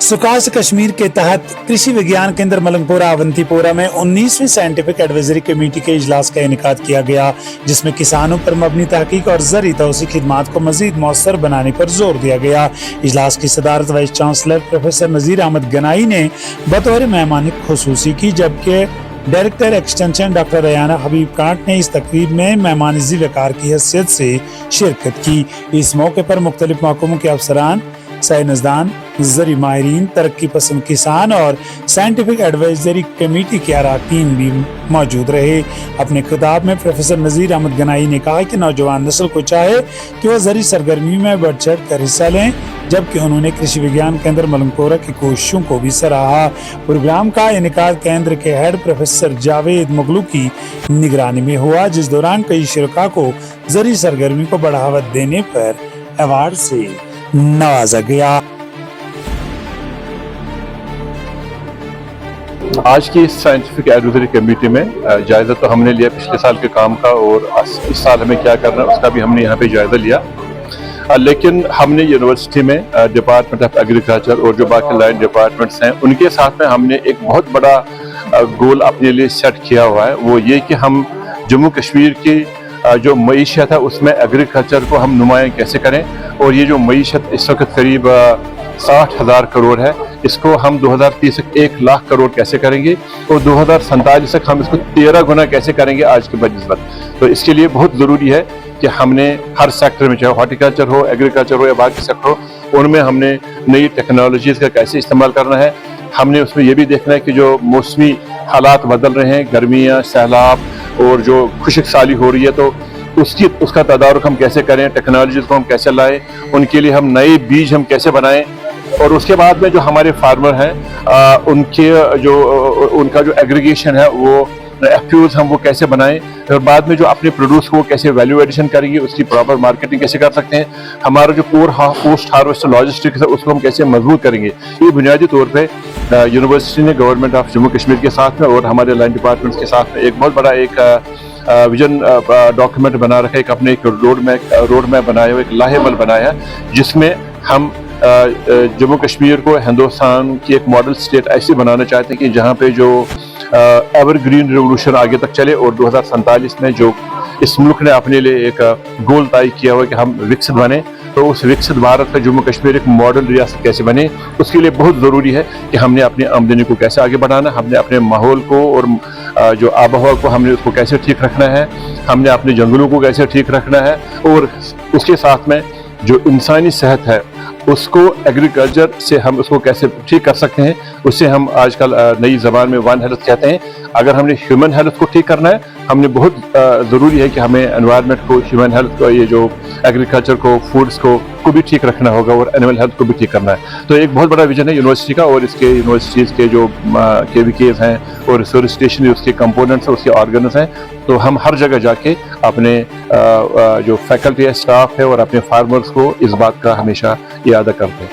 सुकास कश्मीर के तहत कृषि विज्ञान केंद्र मलंगपुरा अवंतीपुरा में 19वीं साइंटिफिक एडवाइजरी कमेटी के इजलास का इनेकाद किया गया, जिसमें किसानों पर मबनी तहकीक और ज़री तौसी खिदमात को मजीद मौसर बनाने पर जोर दिया गया। इजलास की सदारत vice chancellor professor Nazir Ahmad Ganai ने बतौर मेहमान खुसूसी की, जबकि director extension doctor Rayana Habib Kant ने इस तकरीब में मेहमान-ए वकार की हैसियत से शिरकत की। इस मौके पर मुख्तलिफ महकमों के अफसरान, साइंसदान, ज़री माहिरीन, तरक्की पसंद किसान और साइंटिफिक एडवाइजरी कमेटी के अरकान भी मौजूद रहे। अपने खिताब में प्रोफेसर नज़ीर अहमद गनाई ने कहा कि नौजवान नस्ल को चाहे कि वह ज़री सरगर्मी में बढ़ चढ़ कर हिस्सा लें, जबकि उन्होंने कृषि विज्ञान केंद्र मलंगपुरा की कोशिशों को भी सराहा। प्रोग्राम का इनेकाद केंद्र के हेड प्रोफेसर जावेद मुगलू की निगरानी में हुआ, जिस दौरान कई शुरका को ज़री सरगर्मी को बढ़ावा देने पर अवार्ड से नवाजा गया। आज की साइंटिफिक एडवाइजरी कमेटी में जायजा तो हमने लिया पिछले साल के काम का, और इस साल हमें क्या करना है उसका भी हमने यहाँ पे जायजा लिया। लेकिन हमने यूनिवर्सिटी में डिपार्टमेंट ऑफ एग्रीकल्चर और जो बाकी लाइन डिपार्टमेंट्स हैं उनके साथ में हमने एक बहुत बड़ा गोल अपने लिए सेट किया हुआ है। वो ये कि हम जम्मू कश्मीर की जो मईशत है उसमें एग्रीकल्चर को हम नुमायां कैसे करें, और ये जो मईशत इस वक्त करीब 60,000 करोड़ है, इसको हम 2030 तक 1 लाख करोड़ कैसे करेंगे, और 2047 तक हम इसको 13 गुना कैसे करेंगे आज के बनिस्बत। तो इसके लिए बहुत ज़रूरी है कि हमने हर सेक्टर में, चाहे हॉर्टिकल्चर हो, एग्रीकल्चर हो या बाकी सेक्टर हो, उनमें हमने नई टेक्नोलॉजीज़ का कैसे इस्तेमाल करना है। हमने उसमें ये भी देखना है कि जो मौसमी हालात बदल रहे हैं, गर्मियाँ, सैलाब और जो खुशक साली हो रही है, तो उसका तदारुक हम कैसे करें, टेक्नोलॉजीज़ को हम कैसे लाएं, उनके लिए हम नए बीज हम कैसे बनाएं, और उसके बाद में जो हमारे फार्मर हैं उनका जो एग्रीगेशन है वो एफपीओज हम वो कैसे बनाएं, और बाद में जो अपने प्रोड्यूस को कैसे वैल्यू एडिशन करेंगे, उसकी प्रॉपर मार्केटिंग कैसे कर सकते हैं, हमारा जो पोस्ट हार्वेस्ट लॉजिस्टिक्स है उसको हम कैसे मजबूत करेंगे। ये बुनियादी तौर पे यूनिवर्सिटी ने गवर्नमेंट ऑफ जम्मू कश्मीर के साथ में और हमारे लाइन डिपार्टमेंट्स के साथ में एक बहुत बड़ा एक विजन डॉक्यूमेंट बना रखा है, एक अपने एक रोड मैप बनाया हुआ, एक लाहेमल बनाया है, जिसमें हम जम्मू कश्मीर को हिंदुस्तान की एक मॉडल स्टेट ऐसी बनाना चाहते हैं कि जहाँ पे जो एवरग्रीन रेवोल्यूशन आगे तक चले, और 2047 में जो इस मुल्क ने अपने लिए एक गोल तय किया हुआ कि हम विकसित बने, तो उस विकसित भारत का जम्मू कश्मीर एक मॉडल रियासत कैसे बने, उसके लिए बहुत ज़रूरी है कि हमने अपनी आमदनी को कैसे आगे बढ़ाना, हमने अपने माहौल को और जो आबहवा को हमने उसको कैसे ठीक रखना है, हमने अपने जंगलों को कैसे ठीक रखना है, और उसके साथ में जो इंसानी सेहत है उसको एग्रीकल्चर से हम उसको कैसे ठीक कर सकते हैं। उससे हम आजकल नई ज़बान में वन हेल्थ कहते हैं। अगर हमने ह्यूमन हेल्थ को ठीक करना है, हमने बहुत ज़रूरी है कि हमें एनवायरनमेंट को, ह्यूमन हेल्थ को, ये जो एग्रीकल्चर को, फूड्स को भी ठीक रखना होगा, और एनिमल हेल्थ को भी ठीक करना है। तो एक बहुत बड़ा विजन है यूनिवर्सिटी का, और इसके यूनिवर्सिटीज़ के जो KVKs हैं और रिसर्च स्टेशन उसके कंपोनेंट्स हैं, उसके ऑर्गन्स हैं, तो हम हर जगह जाके अपने जो फैकल्टी है, स्टाफ है और अपने फार्मर्स को इस बात का हमेशा याद करते हैं।